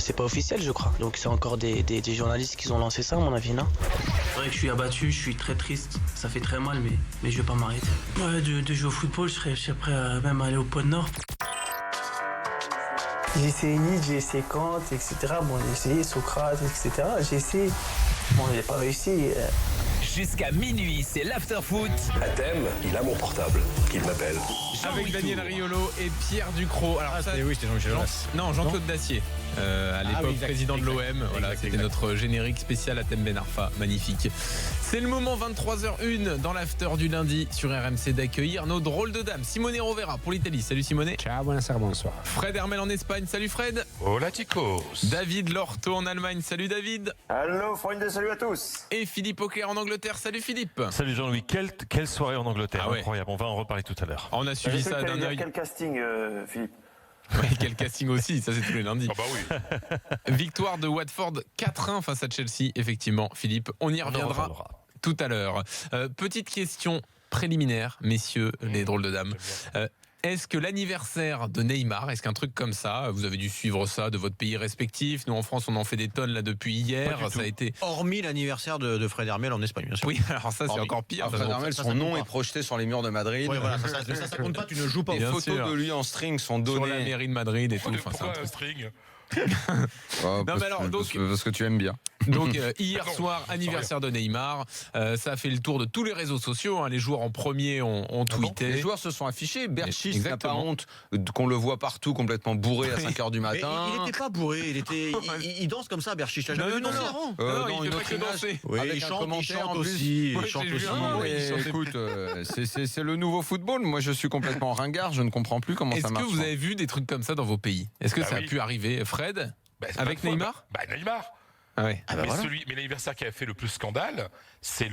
c'est pas officiel, je crois. Donc c'est encore des journalistes qui ont lancé ça, à mon avis, non? C'est vrai que je suis abattu, je suis très triste. Ça fait très mal, mais je vais pas m'arrêter. Ouais, de jouer au football, je serais prêt à même aller au pôle Nord. J'ai essayé Nietzsche, j'ai essayé Kant, etc. Bon, j'ai essayé Socrate, etc. J'ai essayé. Bon, j'ai pas réussi. Jusqu'à minuit, c'est l'after-foot. À thème, il a mon portable, qu'il m'appelle. Avec Daniel Riolo et Pierre Ducrot. Alors c'était Jean-Michel Aulas. Non, Jean-Claude Dacier. À l'époque, président de l'OM. Voilà, c'était notre générique spécial à thème Ben Arfa. Magnifique. C'est le moment, 23h01 dans l'after du lundi sur RMC, d'accueillir nos drôles de dames. Simone Rovera pour l'Italie. Salut Simone. Ciao, bonsoir. Fred Hermel en Espagne. Salut Fred. Hola chicos. David Lorto en Allemagne. Salut David. Hello Freunde, salut à tous. Et Philippe Auclair en Angleterre. Salut Philippe. Salut Jean-Louis. Quelle soirée en Angleterre. Ah ouais. Incroyable. On va en reparler tout à l'heure. On a suivi ça d'un œil. Quel casting, Philippe. Oui, quel casting aussi, ça c'est tous les lundis. Ah bah oui. Victoire de Watford 4-1 face à Chelsea, effectivement, Philippe. On y reviendra tout à l'heure. Petite question préliminaire, messieurs, les drôles de dames. Est-ce que l'anniversaire de Neymar, est-ce qu'un truc comme ça, vous avez dû suivre ça de votre pays respectif? Nous en France, on en fait des tonnes là depuis hier. Ça a été Hormis l'anniversaire de Fred Hermel en Espagne, bien sûr. Oui, alors ça c'est encore pire. Fred Hermel, son nom est projeté sur les murs de Madrid. Oui, voilà, ça compte pas, tu ne joues pas. Les photos de lui en string sont données. Sur la mairie de Madrid et tout. Pourquoi un string? Non, mais alors, donc, parce que tu aimes bien. Donc hier soir, anniversaire de Neymar, ça a fait le tour de tous les réseaux sociaux, les joueurs en premier ont tweeté. Les joueurs se sont affichés, Berchiche n'a pas Exactement. honte qu'on le voit partout complètement bourré à 5h du matin. Mais il n'était pas bourré, il danse comme ça, Berchiche. T'as jamais vu danser avant? Non, dans il une fait pas autre que image, danser. Oui, avec il un chante commentaire en plus. aussi. Ouais, Il chante j'ai aussi. vu un moment, Mais il chantait écoute, c'est le nouveau football. Moi, je suis complètement ringard. Je ne comprends plus comment Est-ce ça marche. que vous avez vu des trucs comme ça dans vos pays? Est-ce que ça a oui. pu arriver, Fred? C'est Avec pas une fois, Neymar? Neymar. Ah ouais. Mais l'anniversaire qui a fait le plus scandale, c'est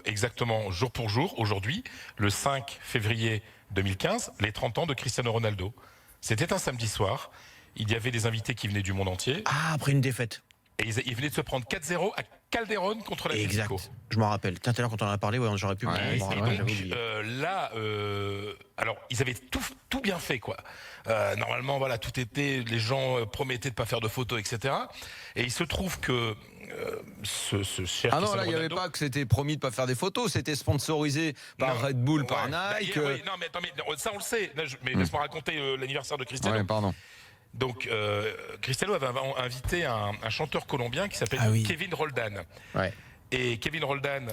exactement jour pour jour, aujourd'hui, le 5 février 2015, les 30 ans de Cristiano Ronaldo. C'était un samedi soir. Il y avait des invités qui venaient du monde entier. Ah, après une défaite. Et ils venaient de se prendre 4-0 à Calderón contre l'Atlético. Exact. Je m'en rappelle. Tiens, tout à l'heure, quand on en a parlé, j'aurais pu. Et j'avais donc, oublié. alors, ils avaient tout bien fait, quoi. Normalement, voilà, tout était, les gens promettaient de pas faire de photos, etc. Et il se trouve que ce cher Ah non, Cristiano là, il n'y avait Ronaldo- pas que c'était promis de pas faire des photos. C'était sponsorisé par Non, Red Bull, par ouais. Nike. Oui, non, mais attends, ça on le sait. Là, mais laisse-moi raconter l'anniversaire de Cristiano. Ouais, pardon. Donc, Cristiano avait invité un chanteur colombien qui s'appelle Kevin Roldan. Ouais. Et Kevin Roldan,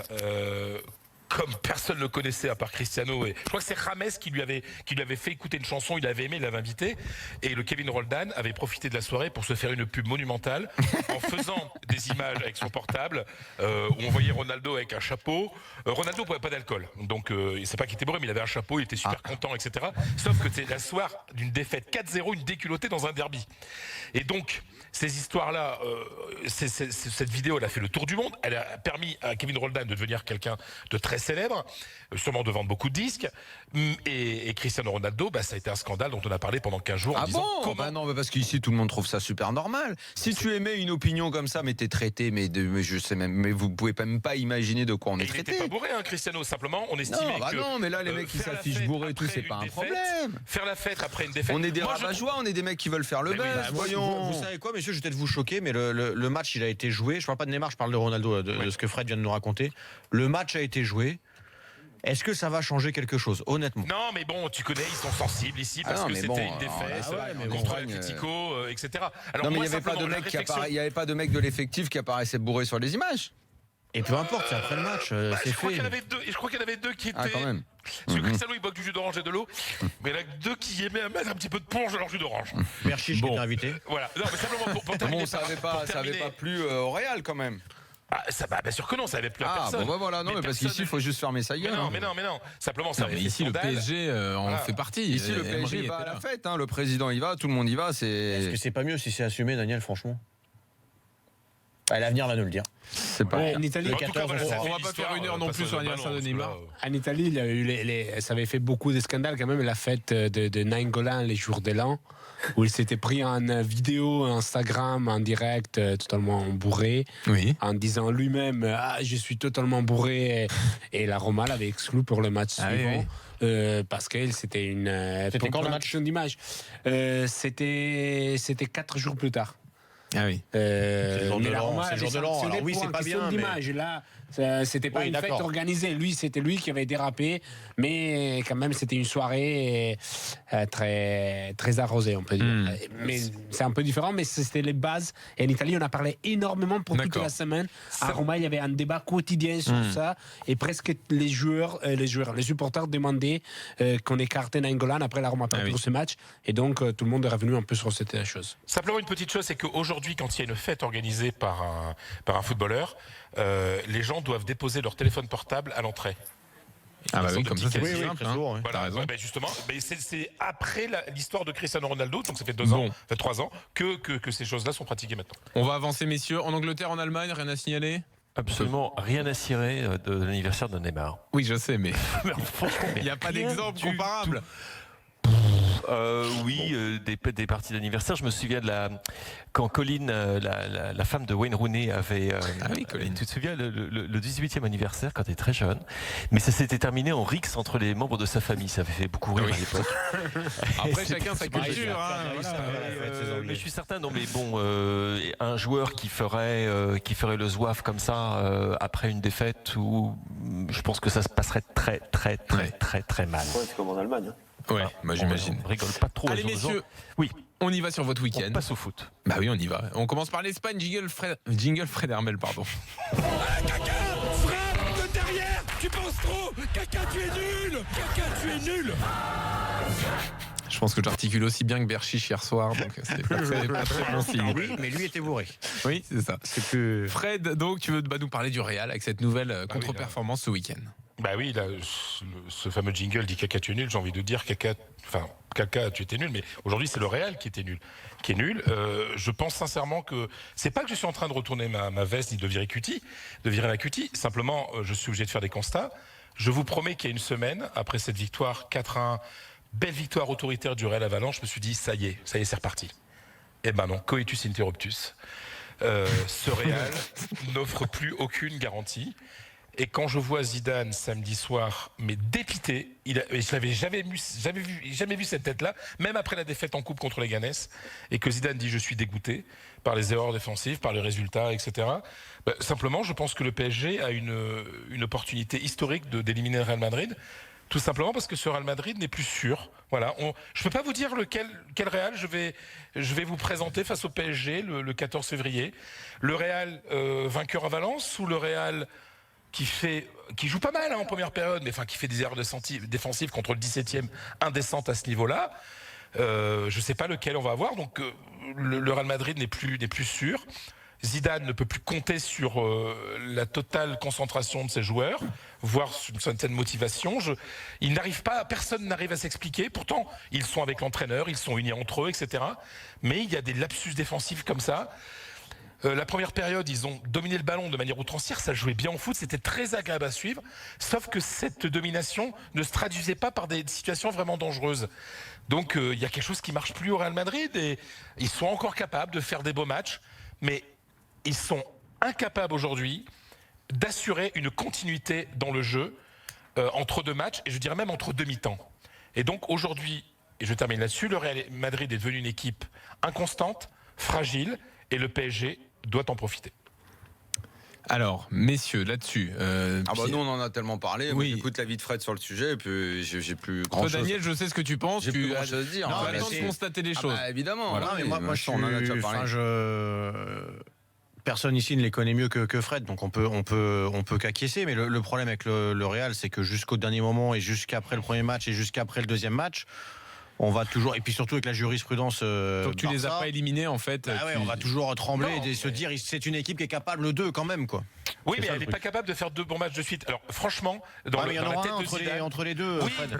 comme personne ne le connaissait à part Cristiano, et je crois que c'est James qui lui avait fait écouter une chanson, il avait aimé, il l'avait invité, et le Kevin Roldan avait profité de la soirée pour se faire une pub monumentale en faisant des images avec son portable, où on voyait Ronaldo avec un chapeau. Ronaldo ne boivait pas d'alcool, donc il sait pas qu'il était bourré, mais il avait un chapeau, il était super content, etc. Sauf que c'est la soirée d'une défaite 4-0, une déculottée dans un derby. Et donc, ces histoires-là, cette vidéo, elle a fait le tour du monde. Elle a permis à Kevin Roldan de devenir quelqu'un de très célèbre, sûrement de vendre beaucoup de disques. Et Cristiano Ronaldo, ça a été un scandale dont on a parlé pendant 15 jours. En Ah disant, bon? comment... Non, mais parce qu'ici tout le monde trouve ça super normal. Si tu émets une opinion comme ça, mais t'es traité, mais je sais même, mais vous pouvez même pas imaginer de quoi on est Et il traité. n'était pas bourré, Cristiano. Simplement, on estimait que. Non, mais là les mecs qui faire la s'affichent fête bourrés et tout, après c'est une pas un défaite, problème. Faire la fête après une défaite. On est des Moi, je rabat-joie, on est des mecs qui veulent faire le Mais oui, buzz. Voyons. Vous savez quoi, messieurs, je vais peut-être vous choquer, mais le match, il a été joué. Je parle pas de Neymar, je parle de Ronaldo, de ce que Fred vient de nous raconter. Le match a été joué. Est-ce que ça va changer quelque chose, honnêtement? Non, mais bon, tu connais, ils sont sensibles ici parce non, que mais c'était bon, une défaite mais contre bon, l'Atlético, etc. Alors Non, mais moi, il n'y avait pas de simplement, mecs la il y avait pas de mecs de l'effectif qui apparaissaient bourrés sur les images. Et peu importe, c'est après le match, c'est je crois fait. qu'il y en avait deux. Et je crois qu'il y en avait deux qui étaient. Ah, quand même. Parce que Cristiano, il boit du jus d'orange et de l'eau, mais il y en a deux qui aimaient à mettre un petit peu de plonge dans leur jus d'orange. Berchiche qui était invité. Voilà. Non, mais simplement pour terminer. Bon, ça avait pas plu au Real quand même. Bien sûr que non, ça avait plus à Ah personne. bon, voilà, non, mais parce qu'ici il faut juste fermer sa gueule. Mais non. Simplement, ça Non, avait mais fait ici, le scandale. PSG en fait partie. Ici le Emery PSG était va à là. la fête, le président y va, tout le monde y va. Est-ce que c'est pas mieux si c'est assumé, Daniel, franchement? L'avenir va nous le dire. C'est pas. En Italie, En tout cas, voilà, ça on fait va pas l'histoire, faire une heure non passe plus le sur l'anniversaire ballon, de Neymar. parce que là, en Italie, il y a eu ça avait fait beaucoup de scandales quand même, la fête de Nainggolan les jours de l'an, où il s'était pris en vidéo Instagram en direct, totalement bourré, Oui. en disant lui-même je suis totalement bourré, et la Roma l'avait exclu pour le match Ah oui, suivant. Parce que c'était une C'était quand le match production d'image. C'était 4 jours plus tard. Ah oui. C'est le jour de mais la l'an, Roma c'est le jour avait de l'an. sanctionné Alors oui, pour c'est une pas question bien, mais- d'image. Là, c'était pas Oui, une fête d'accord. organisée. C'était lui qui avait dérapé, mais quand même, c'était une soirée très, très arrosée, on peut dire. Mais c'est un peu différent, mais c'était les bases. Et en Italie, on a parlé énormément pour toute D'accord. la semaine. À Roma, il y avait un débat quotidien sur ça, et presque les supporters demandaient qu'on écarte Nainggolan après la Roma perd Ah oui. pour ce match. Et donc, tout le monde est revenu un peu sur cette chose. Simplement une petite chose, c'est qu'aujourd'hui, quand il y a une fête organisée par un footballeur, les gens doivent déposer leur téléphone portable à l'entrée. Ah bah Ils oui, ont comme des ça, petits c'est Oui, oui, simple. très hein. souvent, oui. Voilà, T'as raison. ouais, justement, mais c'est après l'histoire de Cristiano Ronaldo, donc ça fait Bon. 3 ans, que ces choses-là sont pratiquées maintenant. On va avancer, messieurs. En Angleterre, en Allemagne, rien à signaler? Absolument rien à cirer de l'anniversaire de Neymar. Oui, je sais, mais il n'y a pas Rien d'exemple du comparable. Oui, des parties d'anniversaire. Je me souviens quand Colin, la femme de Wayne Rooney, avait. Ah oui, Colin. Tu te souviens le 18e anniversaire quand elle était très jeune. Mais ça s'était terminé en rixe entre les membres de sa famille. Ça avait fait beaucoup rire Oui. à l'époque. Après, chacun sa pareil, culture. c'est hein, la voilà. Mais je suis certain, non, mais bon, un joueur qui ferait le zouave comme ça après une défaite, je pense que ça se passerait très, très, très, Ouais. très, très mal. Ouais, c'est comme en Allemagne. Hein. Ouais, moi j'imagine. On rigole pas trop. Allez, aux gens. messieurs, Oui, on y va sur votre on week-end. passe au foot. Bah oui, on y va. On commence par l'Espagne. Jingle Fred Hermel, pardon. Frappe de derrière, tu penses trop. Caca, tu es nul. Caca, tu es nul. Je pense que j'articule aussi bien que Berchiche hier soir, donc c'est pas très bon signe. Oui, mais lui était bourré. Oui, c'est ça. C'est plus. Fred, donc tu veux nous parler du Real avec cette nouvelle contre-performance ce week-end. Bah oui, là, ce fameux jingle dit caca, tu es nul. J'ai envie de dire caca, tu étais nul, mais aujourd'hui c'est le Real qui est nul. Je pense sincèrement que c'est pas que je suis en train de retourner ma veste ni de virer ma cutie. Simplement, je suis obligé de faire des constats. Je vous promets qu'il y a une semaine, après cette victoire 4-1, belle victoire autoritaire du Real à Valence, je me suis dit ça y est, c'est reparti. Eh ben non, coitus interruptus. Ce Real n'offre plus aucune garantie. Et quand je vois Zidane samedi soir, mais dépité, je n'avais jamais vu cette tête-là, même après la défaite en coupe contre les Ganes, et que Zidane dit je suis dégoûté par les erreurs défensives, par les résultats, etc. Simplement, je pense que le PSG a une opportunité historique d'éliminer le Real Madrid. Tout simplement parce que ce Real Madrid n'est plus sûr. Voilà, je ne peux pas vous dire quel Real je vais vous présenter face au PSG le 14 février. Le Real vainqueur à Valence ou le Real qui joue pas mal en première période, mais qui fait des erreurs défensives contre le 17e indécente à ce niveau-là. Je ne sais pas lequel on va avoir. Donc le Real Madrid n'est plus sûr. Zidane ne peut plus compter sur la totale concentration de ses joueurs, voire une certaine motivation. Personne n'arrive à s'expliquer. Pourtant, ils sont avec l'entraîneur, ils sont unis entre eux, etc. Mais il y a des lapsus défensifs comme ça. La première période, ils ont dominé le ballon de manière outrancière, ça jouait bien au foot, c'était très agréable à suivre, sauf que cette domination ne se traduisait pas par des situations vraiment dangereuses. Donc il y a quelque chose qui marche plus au Real Madrid et ils sont encore capables de faire des beaux matchs, mais ils sont incapables aujourd'hui d'assurer une continuité dans le jeu entre deux matchs, et je dirais même entre deux mi-temps. Et donc aujourd'hui, et je termine là-dessus, le Real Madrid est devenu une équipe inconstante, fragile, et le PSG doit en profiter. Alors, messieurs, là-dessus. Nous on en a tellement parlé. Oui. Moi, j'écoute l'avis de Fred sur le sujet et puis j'ai plus grand Toi, chose. Daniel, je sais ce que tu penses. J'ai plus Tu grand as chose à dire. tu as Non, le temps de constater des choses. Évidemment. Voilà. Non, mais moi je suis. on en a déjà parlé. Personne ici ne les connaît mieux que Fred, donc on peut qu'acquiescer. Mais le problème avec le Real, c'est que jusqu'au dernier moment et jusqu'après le premier match et jusqu'après le deuxième match, on va toujours, et puis surtout avec la jurisprudence. Donc tu les as pas éliminés en fait. On va toujours trembler et se dire c'est une équipe qui est capable d'eux quand même quoi. Oui, mais elle n'est pas capable de faire 2 bons matchs de suite. Alors franchement, dans il y en la aura tête un de Zidane, entre les deux. oui, Fred.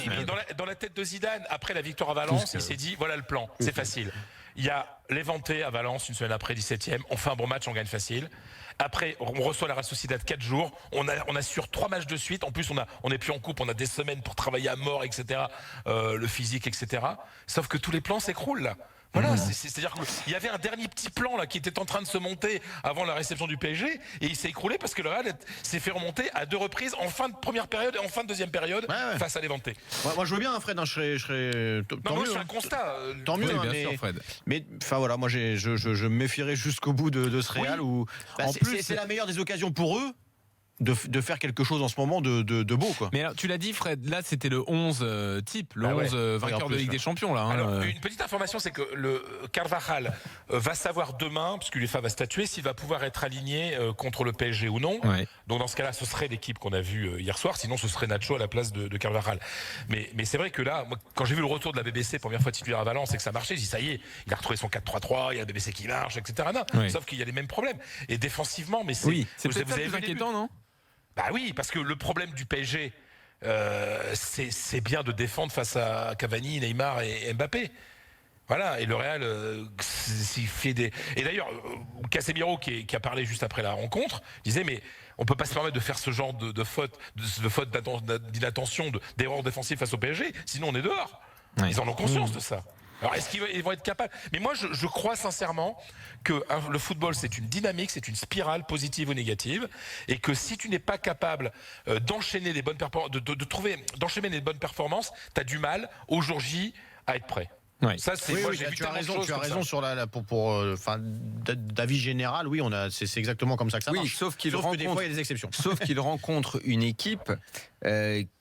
mais dans la tête de Zidane, après la victoire à Valence, il s'est dit voilà le plan, c'est facile. Il y a l'éventé à Valence une semaine après, 17e, on fait un bon match, on gagne facile. Après, on reçoit la Real Sociedad 4 jours, on assure 3 matchs de suite. En plus, on n'est plus en coupe, on a des semaines pour travailler à mort, etc. Le physique, etc. Sauf que tous les plans s'écroulent là. Voilà, c'est-à-dire qu'il y avait un dernier petit plan là qui était en train de se monter avant la réception du PSG et il s'est écroulé parce que le Real s'est fait remonter à 2 reprises en fin de première période et en fin de deuxième période face à Levante. Moi je veux bien, Fred, je serais tant mieux. C'est un constat. Tant mieux, bien sûr, Fred. Mais enfin voilà, moi je me méfierais jusqu'au bout de ce Real où En plus, c'est la meilleure des occasions pour eux. De faire quelque chose en ce moment de beau, quoi. Mais alors, tu l'as dit, Fred, là c'était le 11 type, le 11 vainqueur de Ligue des Champions là. Alors, une petite information, c'est que le Carvajal va savoir demain, puisque l'UEFA va statuer, s'il va pouvoir être aligné contre le PSG ou non. Ouais. Donc dans ce cas-là, ce serait l'équipe qu'on a vue hier soir, sinon ce serait Nacho à la place de Carvajal. Mais c'est vrai que là, moi, quand j'ai vu le retour de la BBC, première fois titulaire à Valence, et que ça marchait, j'ai dit ça y est, il a retrouvé son 4-3-3, il y a la BBC qui marche, etc. Non, sauf qu'il y a les mêmes problèmes. Et défensivement, mais c'est peut-être ça le plus inquiétant, non? Bah oui, parce que le problème du PSG, c'est bien de défendre face à Cavani, Neymar et Mbappé. Voilà, et le Real s'il fait des... Et d'ailleurs, Casemiro, qui a parlé juste après la rencontre, disait mais on peut pas se permettre de faire ce genre de faute, d'inattention, d'erreur défensive face au PSG, sinon on est dehors. Ouais. Ils en ont conscience de ça. Alors est-ce qu'ils vont être capables? Mais moi je crois sincèrement que le football c'est une dynamique, c'est une spirale positive ou négative, et que si tu n'es pas capable d'enchaîner les bonnes d'enchaîner les bonnes performances, tu as du mal au jour J à être prêt. Ouais. Ça, c'est tu as raison sur d'avis général, oui, c'est exactement comme ça que ça marche. Sauf que des fois il y a des exceptions. Sauf qu'il rencontre une équipe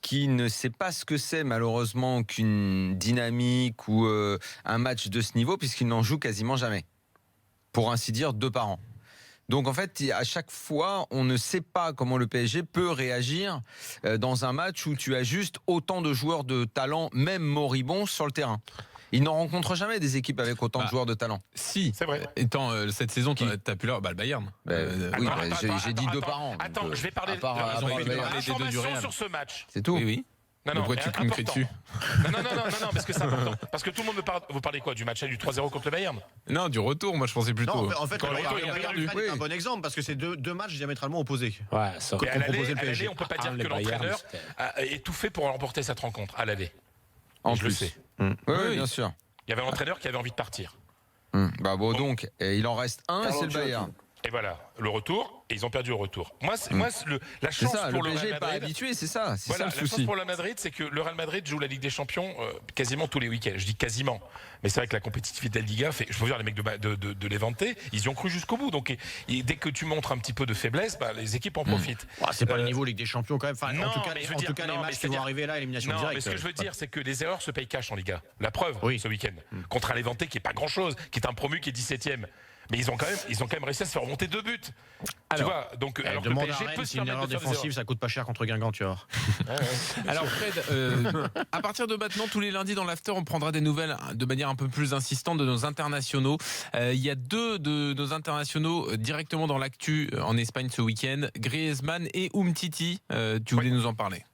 qui ne sait pas ce que c'est malheureusement qu'une dynamique ou un match de ce niveau, puisqu'il n'en joue quasiment jamais. Pour ainsi dire, 2 par an. Donc en fait, à chaque fois, on ne sait pas comment le PSG peut réagir dans un match où tu as juste autant de joueurs de talent, même moribonds, sur le terrain. Il n'en rencontre jamais des équipes avec autant de joueurs de talent. Si, c'est vrai. Étant cette saison, tu as pu le Bayern. J'ai dit 2 par an. Attends, je vais parler d'informations sur ce match. C'est tout. Oui. Non, pourquoi tu me cries dessus? Non, parce que c'est important. Parce que tout le monde vous parlez quoi? Du match du 3-0 contre le Bayern? Non, du retour, moi je pensais plutôt. Non, en fait, c'est un bon exemple parce que c'est deux matchs diamétralement opposés. Ouais, ça à l'aller, on peut pas dire que l'entraîneur a étouffé pour remporter cette rencontre à l'aller. En plus. Je le sais. Oui, bien sûr. Il y avait un entraîneur qui avait envie de partir. Donc, il en reste un, et c'est le Bayern. Et voilà, le retour, et ils ont perdu au retour. La chance pour le PSG Real n'est pas Madrid, habitué, c'est ça. Voilà, la chance pour le Madrid, c'est que le Real Madrid joue la Ligue des Champions quasiment tous les week-ends. Je dis quasiment, mais c'est vrai que la compétitivité de la Liga fait. Je peux dire les mecs de Levante, ils y ont cru jusqu'au bout. Donc dès que tu montres un petit peu de faiblesse, les équipes en profitent. C'est pas le niveau Ligue des Champions quand même. Enfin, en tout cas, les matchs qui vont arriver là, élimination directe. Mais ce que je veux dire, c'est que les erreurs se payent cash en Liga. La preuve, ce week-end contre un Levante qui est pas grand-chose, qui est un promu qui est 17e. Mais ils ont quand même réussi à se faire remonter 2 buts. Tu vois, donc alors que le PSG peut se permettre de faire défensive, ça coûte pas cher contre Guingamp, tu vois. Alors Fred, à partir de maintenant, tous les lundis dans l'after, on prendra des nouvelles de manière un peu plus insistante de nos internationaux. Il y a 2 de nos internationaux directement dans l'actu en Espagne ce week-end, Griezmann et Umtiti. Tu voulais nous en parler?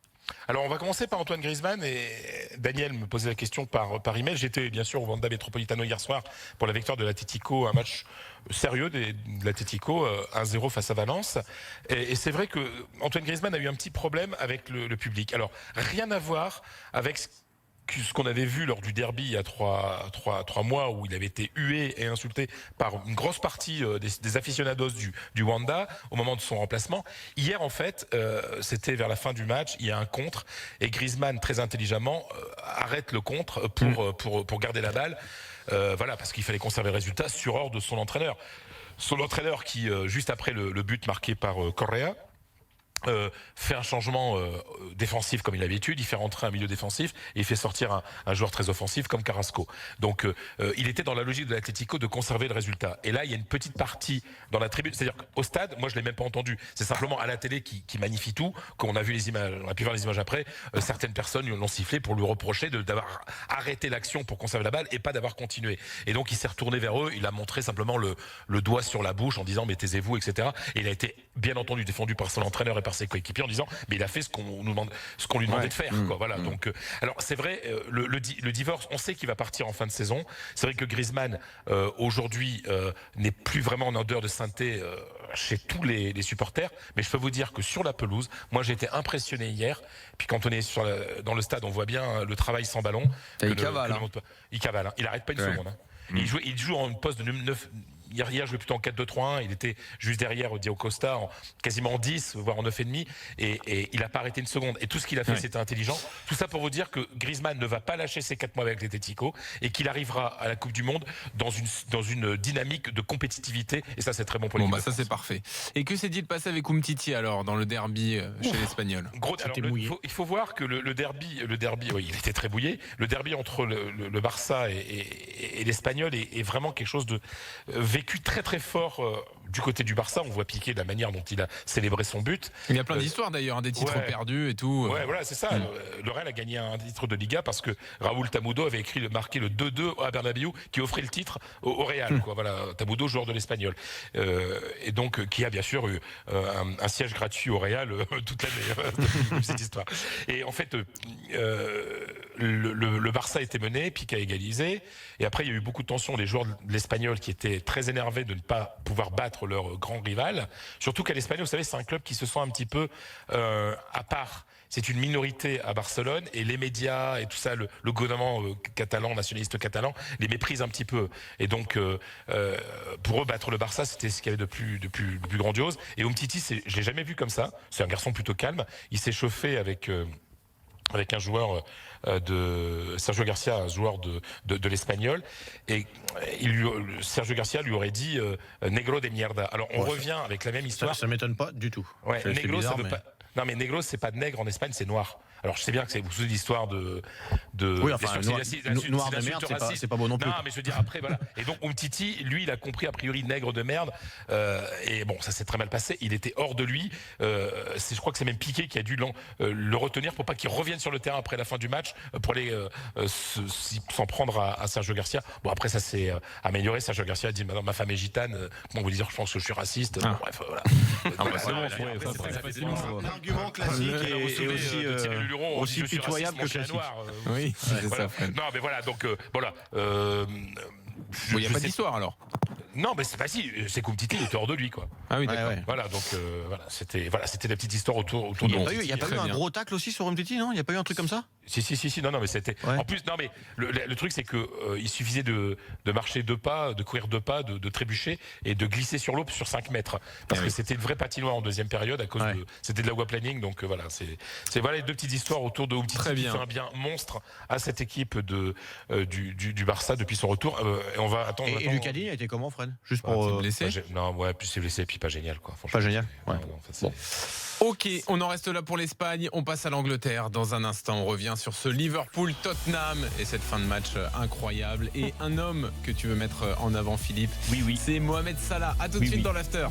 Alors on va commencer par Antoine Griezmann, et Daniel me posait la question par email. J'étais bien sûr au Wanda Metropolitano hier soir pour la victoire de l'Atlético, un match sérieux de l'Atlético, 1-0 face à Valence. Et c'est vrai que Antoine Griezmann a eu un petit problème avec le public. Alors rien à voir avec ce qu'on avait vu lors du derby il y a 3 mois, où il avait été hué et insulté par une grosse partie des aficionados du Wanda au moment de son remplacement. Hier, en fait, c'était vers la fin du match, il y a un contre, et Griezmann, très intelligemment, arrête le contre pour garder la balle. Voilà, parce qu'il fallait conserver le résultat sur ordre de son entraîneur. Son entraîneur qui, juste après le but marqué par Correa, fait un changement défensif comme il a l'habitude, il fait rentrer un milieu défensif et il fait sortir un joueur très offensif comme Carrasco. Donc il était dans la logique de l'Atlético de conserver le résultat. Et là il y a une petite partie dans la tribune, c'est-à-dire qu'au stade, moi je l'ai même pas entendu, c'est simplement à la télé qui magnifie tout, qu'on a vu les images, on a pu voir les images après, certaines personnes l'ont sifflé pour lui reprocher d'avoir arrêté l'action pour conserver la balle et pas d'avoir continué. Et donc il s'est retourné vers eux, il a montré simplement le doigt sur la bouche en disant mais taisez-vous, etc. Et il a été bien entendu défendu par son entraîneur et par ses coéquipiers en disant mais il a fait ce qu'on lui demandait de faire, quoi. Voilà. Donc alors c'est vrai, le divorce, on sait qu'il va partir en fin de saison. C'est vrai que Griezmann aujourd'hui n'est plus vraiment en odeur de sainteté chez tous les supporters, mais je peux vous dire que sur la pelouse, moi j'ai été impressionné hier. Puis quand on est dans le stade, on voit bien le travail sans ballon. Il cavale. Il cavale, il arrête pas une seconde. Il joue en poste de 9. Hier, je jouais plutôt en 4-2-3-1. Il était juste derrière Diego Costa, quasiment en 10, voire en 9,5. Et il n'a pas arrêté une seconde. Et tout ce qu'il a fait, c'était intelligent. Tout ça pour vous dire que Griezmann ne va pas lâcher ses 4 mois avec l'Atlético et qu'il arrivera à la Coupe du Monde dans une dynamique de compétitivité. Et ça, c'est très bon pour l'équipe. Ça, c'est parfait. Et que s'est-il passé avec Umtiti alors dans le derby chez l'Espagnol? Il faut voir que le derby, oui, il était très bouillé. Le derby entre le Barça et l'Espagnol est vraiment quelque chose de vécu très très fort du côté du Barça. On voit Piqué de la manière dont il a célébré son but. Il y a plein d'histoires d'ailleurs, des titres perdus et tout. Ouais, voilà, c'est ça. Le Real a gagné un titre de Liga parce que Raúl Tamudo avait marqué le 2-2 à Bernabéu qui offrait le titre au Real. Voilà, Tamudo, joueur de l'Espagnol. Et donc, qui a bien sûr eu un siège gratuit au Real toute l'année, cette histoire. Et en fait, le Barça était mené, Piqué a égalisé. Et après, il y a eu beaucoup de tensions. Les joueurs de l'Espagnol qui étaient très énervés de ne pas pouvoir battre leur grand rival. Surtout qu'à l'Espagnol, vous savez, c'est un club qui se sent un petit peu à part. C'est une minorité à Barcelone et les médias et tout ça, le gouvernement catalan, nationaliste catalan, les méprise un petit peu. Et donc, pour eux, battre le Barça, c'était ce qu'il y avait de plus grandiose. Et Umtiti, je l'ai jamais vu comme ça. C'est un garçon plutôt calme. Il s'est chauffé avec un joueur de Sergio Garcia, un joueur de l'Espagnol, et Sergio Garcia lui aurait dit Negro de mierda. Alors on revient avec la même histoire. Ça m'étonne pas du tout. Ouais, Negro, bizarre, ça veut pas. Non mais Negro, c'est pas nègre en Espagne, c'est noir. Alors je sais bien que c'est vous savez l'histoire de oui, enfin, noir de merde, c'est pas beau non plus. Non mais je veux dire après voilà. Et donc Umtiti, lui, il a compris a priori nègre de merde. Et bon, ça s'est très mal passé. Il était hors de lui. Je crois que c'est même Piqué qui a dû le retenir pour pas qu'il revienne sur le terrain après la fin du match pour aller s'en prendre à Sergio Garcia. Bon après ça s'est amélioré. Sergio Garcia a dit maintenant ma femme est gitane. Comment vous dire, je pense que je suis raciste. Bon, bref voilà. L'argument classique et aussi pitoyable que classique. Oui, c'est voilà. ça. Non, mais voilà, donc voilà. Il n'y a pas d'histoire alors. Non, mais c'est pas si. C'est qu'Umtiti, il était hors de lui, quoi. Ah oui, d'accord. Voilà, donc c'était la petite histoire autour de. Il n'y a pas eu un gros tacle aussi sur Umtiti, non? Il n'y a pas eu un truc comme ça? Si. Non, mais c'était. Ouais. En plus, non, mais le truc, c'est que il suffisait de marcher 2 pas, de courir 2 pas, de trébucher et de glisser sur l'eau sur 5 mètres. Parce que c'était une vraie patinoire en deuxième période à cause c'était de l'aquaplaning. Donc voilà, c'est voilà les 2 petites histoires autour de Umtiti qui fait un bien monstre à cette équipe du Barça depuis son retour. Et on va attendre. Et Lucadini a été comment, Fred? Juste pour blessé. Non, ouais, plus c'est blessé et puis pas génial, quoi. Pas génial. Ouais. Bon. Ok, on en reste là pour l'Espagne. On passe à l'Angleterre dans un instant. On revient sur ce Liverpool-Tottenham et cette fin de match incroyable. Et un homme que tu veux mettre en avant, Philippe. Oui. C'est Mohamed Salah. À tout de suite dans l'after.